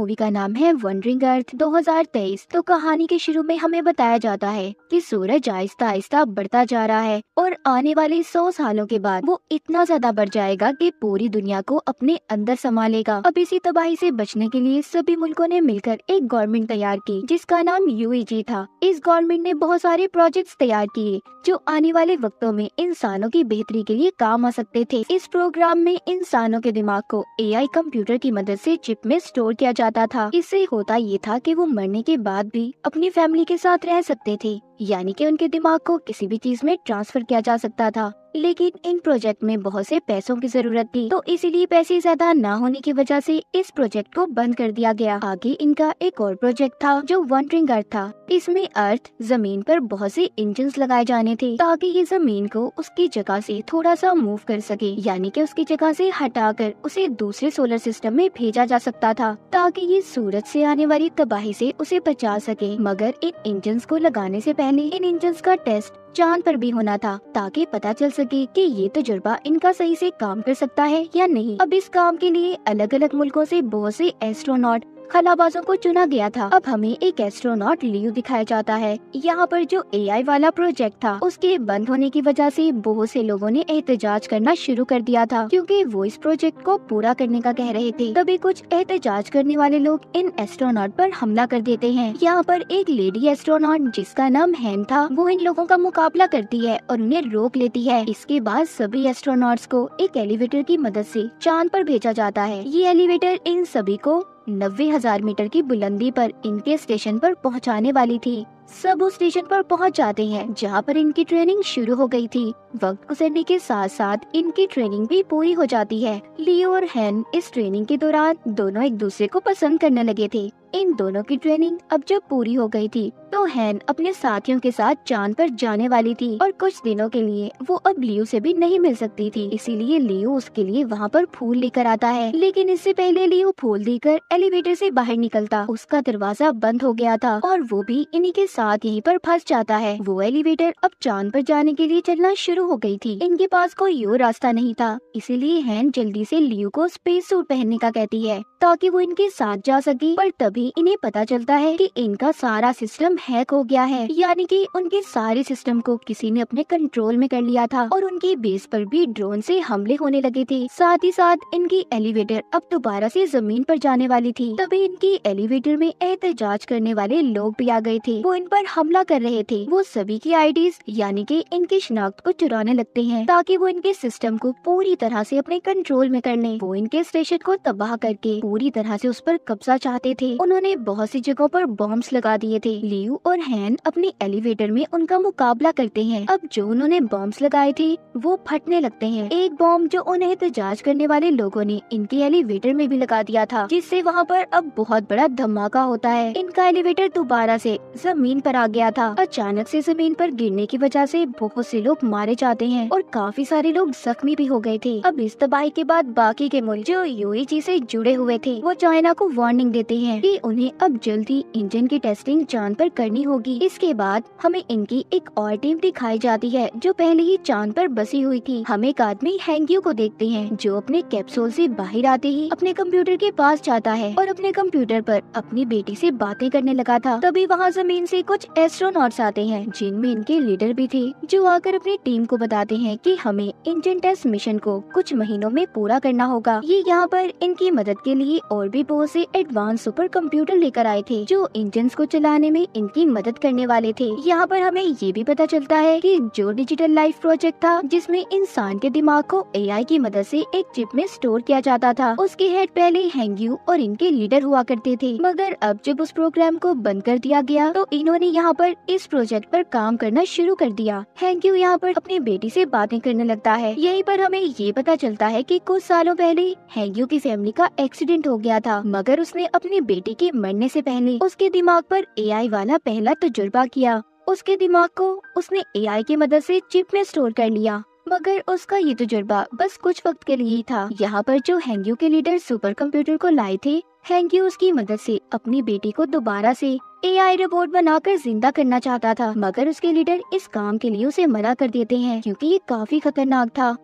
Movie का नाम है वंडरिंग अर्थ 2023। तो कहानी के शुरू में हमें बताया जाता है कि सूरज आहिस्ता आहिस्ता बढ़ता जा रहा है और आने वाले 100 सालों के बाद वो इतना ज्यादा बढ़ जाएगा कि पूरी दुनिया को अपने अंदर समा लेगा। अब इसी तबाही से बचने के लिए सभी मुल्कों ने मिलकर एक गवर्नमेंट तैयार की जिसका नाम यूएजी था। इस गवर्नमेंट ने बहुत सारे प्रोजेक्ट्स तैयार किए जो आने वाले वक्तों में इंसानों की बेहतरी के लिए काम आ सकते थे। इस प्रोग्राम में इंसानों के दिमाग को एआई कंप्यूटर की मदद से चिप में स्टोर किया जाता था। इससे होता ये था कि वो मरने के बाद भी अपनी फैमिली के साथ रह सकते थे, यानी कि उनके दिमाग को किसी भी चीज में ट्रांसफर किया जा सकता था। लेकिन इन प्रोजेक्ट में बहुत से पैसों की जरूरत थी, तो इसीलिए पैसे ज्यादा न होने की वजह से इस प्रोजेक्ट को बंद कर दिया गया। आगे इनका एक और प्रोजेक्ट था जो वंडरिंग अर्थ था। इसमें अर्थ जमीन पर बहुत से इंजन्स लगाए जाने थे ताकि ये जमीन को उसकी जगह से थोड़ा सा मूव कर सके, यानी कि उसकी जगह से हटाकर उसे दूसरे सोलर सिस्टम में भेजा जा सकता था ताकि ये सूरज से आने वाली तबाही से उसे बचा सके। मगर इन इंजन्स को लगाने से पहले इन इंजन्स का टेस्ट चांद पर भी होना था ताकि पता चल सके कि ये तजुर्बा इनका सही से काम कर सकता है या नहीं। अब इस काम के लिए अलग अलग मुल्कों से बहुत से एस्ट्रोनॉट खलाबाजों को चुना गया था। अब हमें एक एस्ट्रोनॉट लियो दिखाया जाता है। यहाँ पर जो एआई वाला प्रोजेक्ट था उसके बंद होने की वजह से बहुत से लोगों ने एहतजाज करना शुरू कर दिया था क्योंकि वो इस प्रोजेक्ट को पूरा करने का कह रहे थे। तभी कुछ एहतजाज करने वाले लोग इन एस्ट्रोनॉट पर हमला कर देते हैं। यहाँ पर एक लेडी एस्ट्रोनॉट जिसका नाम हैन था वो इन लोगों का मुकाबला करती है और उन्हें रोक लेती है। इसके बाद सभी एस्ट्रोनॉट्स को एक एलिवेटर की मदद से चांद पर भेजा जाता है। ये एलिवेटर इन सभी को 90,000 मीटर की बुलंदी पर इनके स्टेशन पर पहुंचाने वाली थी। सब उस स्टेशन पर पहुंच जाते हैं जहां पर इनकी ट्रेनिंग शुरू हो गई थी। वक्त गुजरने के साथ साथ इनकी ट्रेनिंग भी पूरी हो जाती है। लियो और हैन इस ट्रेनिंग के दौरान दोनों एक दूसरे को पसंद करने लगे थे। इन दोनों की ट्रेनिंग अब जब पूरी हो गई थी तो हैन अपने साथियों के साथ चांद पर जाने वाली थी और कुछ दिनों के लिए वो अब लियो से भी नहीं मिल सकती थी। इसीलिए लियो उसके लिए वहाँ पर फूल लेकर आता है। लेकिन इससे पहले लियो फूल देकर एलिवेटर से बाहर निकलता, उसका दरवाजा बंद हो गया था और वो भी इन्हीं के साथ यहीं पर फंस जाता है। वो एलिवेटर अब चांद पर जाने के लिए चलना शुरू हो गई थी। इनके पास कोई और रास्ता नहीं था, इसीलिए हैन जल्दी से लियो को स्पेस सूट पहनने का कहती है ताकि वो इनके साथ जा सके। पर तभी इन्हें पता चलता है कि इनका सारा सिस्टम हैक हो गया है, यानी कि उनके सारे सिस्टम को किसी ने अपने कंट्रोल में कर लिया था और उनकी बेस पर भी ड्रोन से हमले होने लगे थे। साथ ही साथ इनकी एलिवेटर अब दोबारा से जमीन पर जाने वाली थी। तभी इनकी एलिवेटर में एहतजाज करने वाले लोग भी आ गए थे। वो इन पर हमला कर रहे थे। वो सभी की आईडीज यानी कि इनकी शिनाख्त को चुराने लगते हैं ताकि वो इनके सिस्टम को पूरी तरह से अपने कंट्रोल में कर लें। वो इनके स्टेशन को तबाह करके पूरी तरह से उस पर कब्जा चाहते थे। उन्होंने बहुत सी जगहों पर बॉम्ब्स लगा दिए थे। लियो और हैन अपने एलिवेटर में उनका मुकाबला करते हैं। अब जो उन्होंने बॉम्ब्स लगाए थे वो फटने लगते हैं। एक बॉम्ब जो उन्हें एहतजाज करने वाले लोगों ने इनके एलिवेटर में भी लगा दिया था, जिससे वहाँ पर अब बहुत बड़ा धमाका होता है। इनका एलिवेटर दोबारा से जमीन पर आ गया था। अचानक से जमीन पर गिरने की वजह से बहुत से लोग मारे जाते हैं और काफी सारे लोग जख्मी भी हो गए थे। अब इस तबाही के बाद बाकी के मुल्क जो यूएई से जुड़े हुए थे वो चाइना को वार्निंग देते हैं कि उन्हें अब जल्दी इंजन की टेस्टिंग चांद पर करनी होगी। इसके बाद हमें इनकी एक और टीम दिखाई जाती है जो पहले ही चांद पर बसी हुई थी। हम एक आदमी हैंग्यू को देखते हैं जो अपने कैप्सूल से बाहर आते ही अपने कंप्यूटर के पास जाता है और अपने कंप्यूटर पर अपनी बेटी से बातें करने लगा था। तभी वहाँ जमीन से कुछ एस्ट्रोनॉट्स आते हैं जिनमें इनके लीडर भी थे, जो आकर अपनी टीम को बताते हैं कि हमें इंजन टेस्ट मिशन को कुछ महीनों में पूरा करना होगा। ये यहाँ पर इनकी मदद के लिए और भी बहुत से एडवांस सुपर कंप्यूटर लेकर आए थे जो इंजन्स को चलाने में इनकी मदद करने वाले थे। यहाँ पर हमें ये भी पता चलता है कि जो डिजिटल लाइफ प्रोजेक्ट था जिसमें इंसान के दिमाग को एआई की मदद से एक चिप में स्टोर किया जाता था, उसके हेड पहले हैंग्यू और इनके लीडर हुआ करते थे। मगर अब जब उस प्रोग्राम को बंद कर दिया गया तो इन्होंने यहाँ पर इस प्रोजेक्ट पर काम करना शुरू कर दिया। हैंग्यू यहाँ पर अपनी बेटी से बातें करने लगता है। यहीं पर हमें ये पता चलता है कि कुछ सालों पहले हैंग्यू की फैमिली का एक्सीडेंट हो गया था, मगर उसने अपनी बेटी के मरने से पहले उसके दिमाग पर एआई वाला पहला तजुर्बा किया। उसके दिमाग को उसने एआई की मदद से चिप में स्टोर कर लिया, मगर उसका ये तजुर्बा बस कुछ वक्त के लिए ही था। यहाँ पर जो हैंग्यू के लीडर सुपर कंप्यूटर को लाए थे, हैंग्यू उसकी मदद से अपनी बेटी को दोबारा से एआई रोबोट बनाकर जिंदा करना चाहता था, मगर उसके लीडर इस काम के लिए उसे मना कर देते हैं क्योंकि ये काफी खतरनाक था।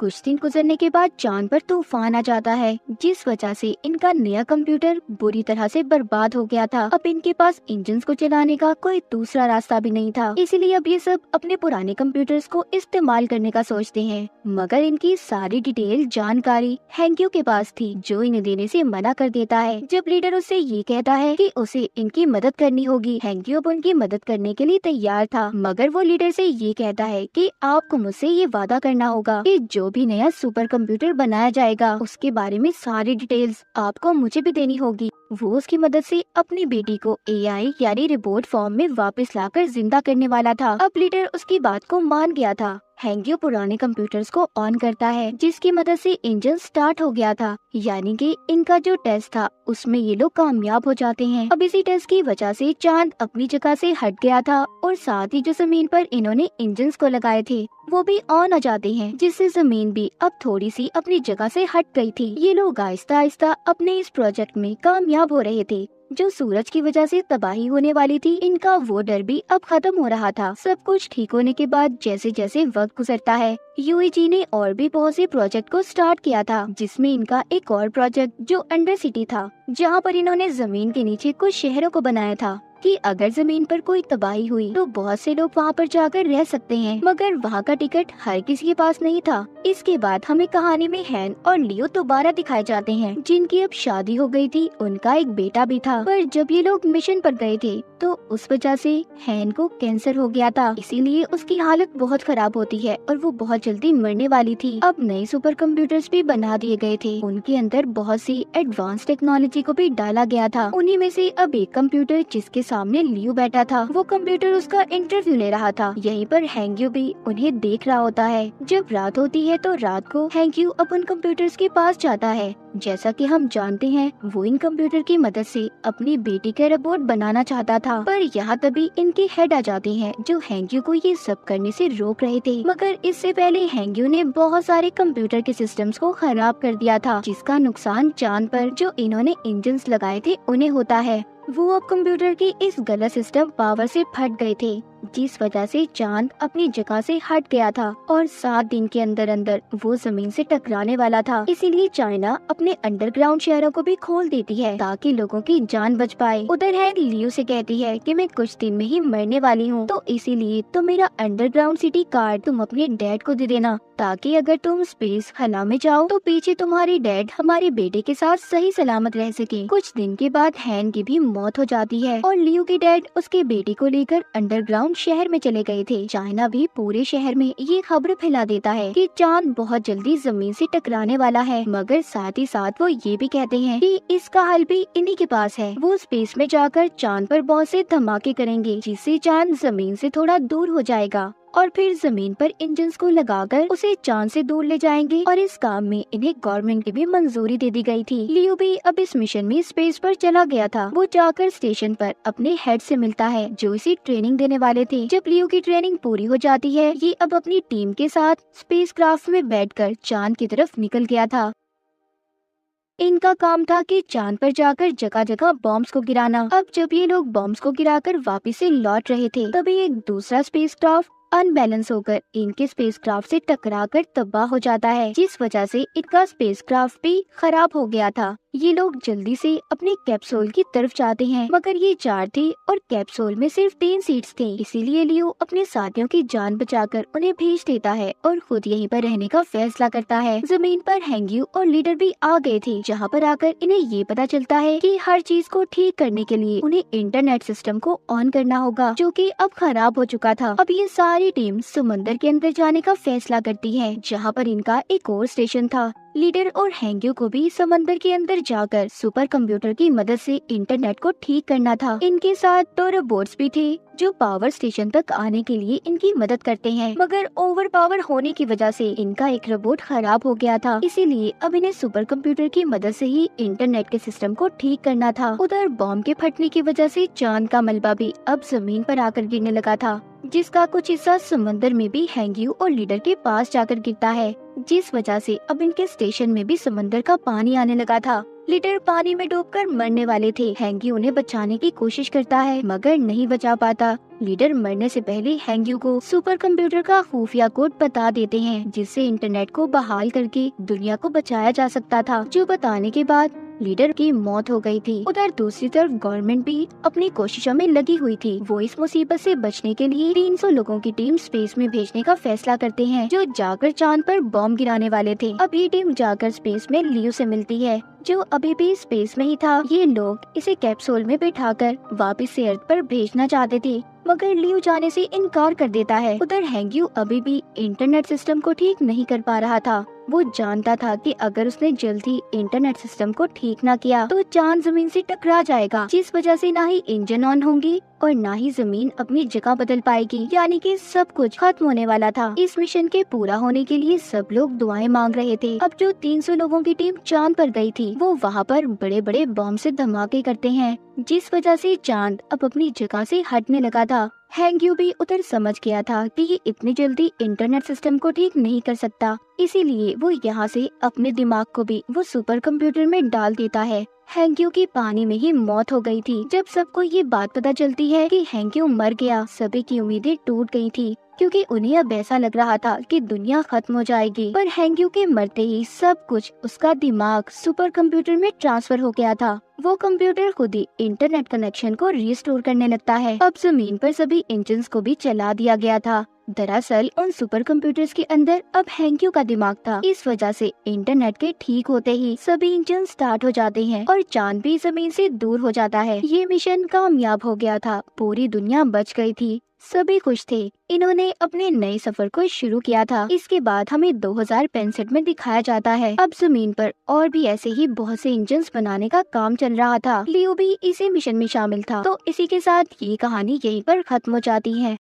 कुछ दिन गुजरने के बाद चांद पर तूफान आ जाता है, जिस वजह से इनका नया कंप्यूटर बुरी तरह से बर्बाद हो गया था। अब इनके पास इंजन्स को चलाने का कोई दूसरा रास्ता भी नहीं था, इसीलिए अब ये सब अपने पुराने कंप्यूटर्स को इस्तेमाल करने का सोचते हैं। मगर इनकी सारी डिटेल जानकारी हैंक्यू के पास थी, जो इन्हें देने से मना कर देता है। जब लीडर उससे ये कहता है कि उसे इनकी मदद करनी होगी, हैंक्यू अब उनकी मदद करने के लिए तैयार था, मगर वो लीडर से ये कहता है कि आपको मुझसे ये वादा करना होगा कि जो भी नया सुपर कंप्यूटर बनाया जाएगा उसके बारे में सारी डिटेल्स आपको मुझे भी देनी होगी। वो उसकी मदद से अपनी बेटी को एआई यानी रिपोर्ट फॉर्म में वापस लाकर जिंदा करने वाला था। अब लीडर उसकी बात को मान गया था। हैंक्यू पुराने कंप्यूटर्स को ऑन करता है, जिसकी मदद से इंजन स्टार्ट हो गया था, यानी कि इनका जो टेस्ट था उसमें ये लोग कामयाब हो जाते हैं। अब इसी टेस्ट की वजह से चांद अपनी जगह से हट गया था और साथ ही जो जमीन पर इन्होंने इंजन्स को लगाए थे वो भी ऑन आ जाते हैं, जिससे जमीन भी अब थोड़ी सी अपनी जगह से हट गई थी। ये लोग आहिस्ता आहिस्ता अपने इस प्रोजेक्ट में कामयाब हो रहे थे। जो सूरज की वजह से तबाही होने वाली थी, इनका वो डर भी अब खत्म हो रहा था। सब कुछ ठीक होने के बाद जैसे जैसे वक्त गुजरता है, यूएजी ने और भी बहुत से प्रोजेक्ट को स्टार्ट किया था, जिसमें इनका एक और प्रोजेक्ट जो अंडर सिटी था, जहां पर इन्होंने जमीन के नीचे कुछ शहरों को बनाया था कि अगर जमीन पर कोई तबाही हुई तो बहुत से लोग वहाँ पर जाकर रह सकते हैं, मगर वहाँ का टिकट हर किसी के पास नहीं था। इसके बाद हमें कहानी में हैन और लियो दोबारा दिखाए जाते हैं, जिनकी अब शादी हो गई थी, उनका एक बेटा भी था। पर जब ये लोग मिशन पर गए थे तो उस वजह से हैन को कैंसर हो गया था, इसीलिए उसकी हालत बहुत खराब होती है और वो बहुत जल्दी मरने वाली थी। अब नए सुपर कंप्यूटर्स भी बना दिए गए थे, उनके अंदर बहुत सी एडवांस टेक्नोलॉजी को भी डाला गया था। उन्हीं में से अब एक कंप्यूटर जिसके सामने लियो बैठा था, वो कंप्यूटर उसका इंटरव्यू ले रहा था। यहीं पर हैंक्यू भी उन्हें देख रहा होता है। जब रात होती है तो रात को हैंक्यू अपन कंप्यूटर्स के पास जाता है। जैसा कि हम जानते हैं, वो इन कंप्यूटर की मदद से अपनी बेटी का रोबोट बनाना चाहता था, पर यहाँ तभी इनके हेड आ जाते हैं, जो हैंक्यू को ये सब करने से रोक रहे थे। मगर इससे पहले हैंक्यू ने बहुत सारे कंप्यूटर के सिस्टम्स को खराब कर दिया था, जिसका नुकसान चांद पर जो इन्होंने इंजन्स लगाए थे उन्हें होता है। वो अब कंप्यूटर की इस गलत सिस्टम पावर से फट गए थे, जिस वजह से चांद अपनी जगह से हट गया था और 7 दिन के अंदर अंदर वो जमीन से टकराने वाला था। इसीलिए चाइना अपने अंडरग्राउंड शहरों को भी खोल देती है ताकि लोगों की जान बच पाए। उधर है लियो से कहती है कि मैं कुछ दिन में ही मरने वाली हूँ, तो इसीलिए तो मेरा अंडरग्राउंड सिटी कार्ड तुम अपने डैड को दे देना, ताकि अगर तुम स्पेस खला में जाओ तो पीछे तुम्हारी डैड हमारे बेटे के साथ सही सलामत रह सके। कुछ दिन के बाद हैन की भी मौत हो जाती है और लियो की डैड उसके बेटे को लेकर अंडरग्राउंड शहर में चले गए थे। चाइना भी पूरे शहर में ये खबर फैला देता है कि चांद बहुत जल्दी जमीन से टकराने वाला है, मगर साथ ही साथ वो ये भी कहते हैं कि इसका हल भी इन्हीं के पास है। वो स्पेस में जाकर चांद पर बहुत से धमाके करेंगे, जिससे चांद जमीन से थोड़ा दूर हो जाएगा और फिर जमीन पर इंजन्स को लगाकर उसे चांद से दूर ले जाएंगे। और इस काम में इन्हें गवर्नमेंट की भी मंजूरी दे दी गई थी। लियो भी अब इस मिशन में स्पेस पर चला गया था। वो जाकर स्टेशन पर अपने हेड से मिलता है, जो इसे ट्रेनिंग देने वाले थे। जब लियो की ट्रेनिंग पूरी हो जाती है, ये अब अपनी टीम के साथ स्पेस क्राफ्ट में बैठकर चांद की तरफ निकल गया था। इनका काम था कि चांद पर जाकर जगह जगह बॉम्ब्स को गिराना। अब जब ये लोग बॉम्ब्स को गिराकर वापस से लौट रहे थे, तभी एक दूसरा स्पेस क्राफ्ट अनबैलेंस होकर इनके स्पेसक्राफ्ट से टकराकर तबाह हो जाता है, जिस वजह से इनका स्पेसक्राफ्ट भी खराब हो गया था। ये लोग जल्दी से अपने कैप्सूल की तरफ जाते हैं, मगर ये 4 थी और कैप्सूल में सिर्फ 3 सीट्स थे। इसीलिए लियो अपने साथियों की जान बचाकर उन्हें भेज देता है और खुद यहीं पर रहने का फैसला करता है। जमीन पर हैंक्यू और लीडर भी आ गए थे, जहाँ पर आकर इन्हें ये पता चलता है कि हर चीज को ठीक करने के लिए उन्हें इंटरनेट सिस्टम को ऑन करना होगा, जो कि अब खराब हो चुका था। अब ये सारी टीम समंदर के अंदर जाने का फैसला करती है, जहाँ पर इनका एक और स्टेशन था। लीडर और हैंक्यू को भी समंदर के अंदर जाकर सुपर कंप्यूटर की मदद से इंटरनेट को ठीक करना था। इनके साथ 2 रोबोट्स भी थे जो पावर स्टेशन तक आने के लिए इनकी मदद करते हैं, मगर ओवर पावर होने की वजह से इनका एक रोबोट खराब हो गया था। इसीलिए अब इन्हें सुपर कंप्यूटर की मदद से ही इंटरनेट के सिस्टम को ठीक करना था। उधर बॉम्ब के फटने की वजह से चांद का मलबा भी अब जमीन पर आकर गिरने लगा था, जिसका कुछ हिस्सा समंदर में भी हैंक्यू और लीडर के पास जाकर गिरता है, जिस वजह से अब इनके स्टेशन में भी समंदर का पानी आने लगा था। लीडर पानी में डूबकर मरने वाले थे। हैंग्यू उन्हें बचाने की कोशिश करता है मगर नहीं बचा पाता। लीडर मरने से पहले हैंग्यू को सुपर कंप्यूटर का खुफिया कोड बता देते हैं जिससे इंटरनेट को बहाल करके दुनिया को बचाया जा सकता था, जो बताने के बाद लीडर की मौत हो गई थी। उधर दूसरी तरफ गवर्नमेंट भी अपनी कोशिशों में लगी हुई थी। वो इस मुसीबत से बचने के लिए 300 लोगों की टीम स्पेस में भेजने का फैसला करते हैं, जो जाकर चांद पर बॉम्ब गिराने वाले थे। अब ये टीम जाकर स्पेस में लियो से मिलती है, जो अभी भी स्पेस में ही था। ये लोग इसे कैप्सूल में बैठाकर वापस से अर्थ पर भेजना चाहते थे मगर लियो जाने से इनकार कर देता है। उधर हैंग्यू अभी भी इंटरनेट सिस्टम को ठीक नहीं कर पा रहा था। वो जानता था कि अगर उसने जल्दी इंटरनेट सिस्टम को ठीक न किया तो चांद जमीन से टकरा जाएगा, जिस वजह से ना ही इंजन ऑन होंगी और ना ही जमीन अपनी जगह बदल पाएगी, यानी कि सब कुछ खत्म होने वाला था। इस मिशन के पूरा होने के लिए सब लोग दुआएं मांग रहे थे। अब जो 300 लोगों की टीम चांद पर गई थी, वो वहाँ पर बड़े बड़े बॉम्ब से धमाके करते हैं, जिस वजह से चांद अब अपनी जगह से हटने लगा था। हैंग्यू भी उधर समझ गया था कि ये इतनी जल्दी इंटरनेट सिस्टम को ठीक नहीं कर सकता, इसीलिए वो यहाँ से अपने दिमाग को भी वो सुपर कंप्यूटर में डाल देता है। हैंग्यू की पानी में ही मौत हो गई थी। जब सबको ये बात पता चलती है कि हैंग्यू मर गया, सभी की उम्मीदें टूट गई थी क्योंकि उन्हें अब ऐसा लग रहा था कि दुनिया खत्म हो जाएगी। पर हैंग्यू के मरते ही सब कुछ उसका दिमाग सुपर कंप्यूटर में ट्रांसफर हो गया था। वो कंप्यूटर खुद ही इंटरनेट कनेक्शन को रिस्टोर करने लगता है। अब जमीन पर सभी इंजन्स को भी चला दिया गया था। दरअसल उन सुपर कंप्यूटर्स के अंदर अब हैंग्यू का दिमाग था। इस वजह से इंटरनेट के ठीक होते ही सभी इंजन स्टार्ट हो जाते हैं और चांद भी जमीन से दूर हो जाता है। ये मिशन कामयाब हो गया था, पूरी दुनिया बच गई थी, सभी खुश थे। इन्होंने अपने नए सफर को शुरू किया था। इसके बाद हमें 2065 में दिखाया जाता है। अब जमीन पर और भी ऐसे ही बहुत से इंजन्स बनाने का काम चल रहा था। लियो भी इसी मिशन में शामिल था। तो इसी के साथ ये कहानी यहीं पर खत्म हो जाती है।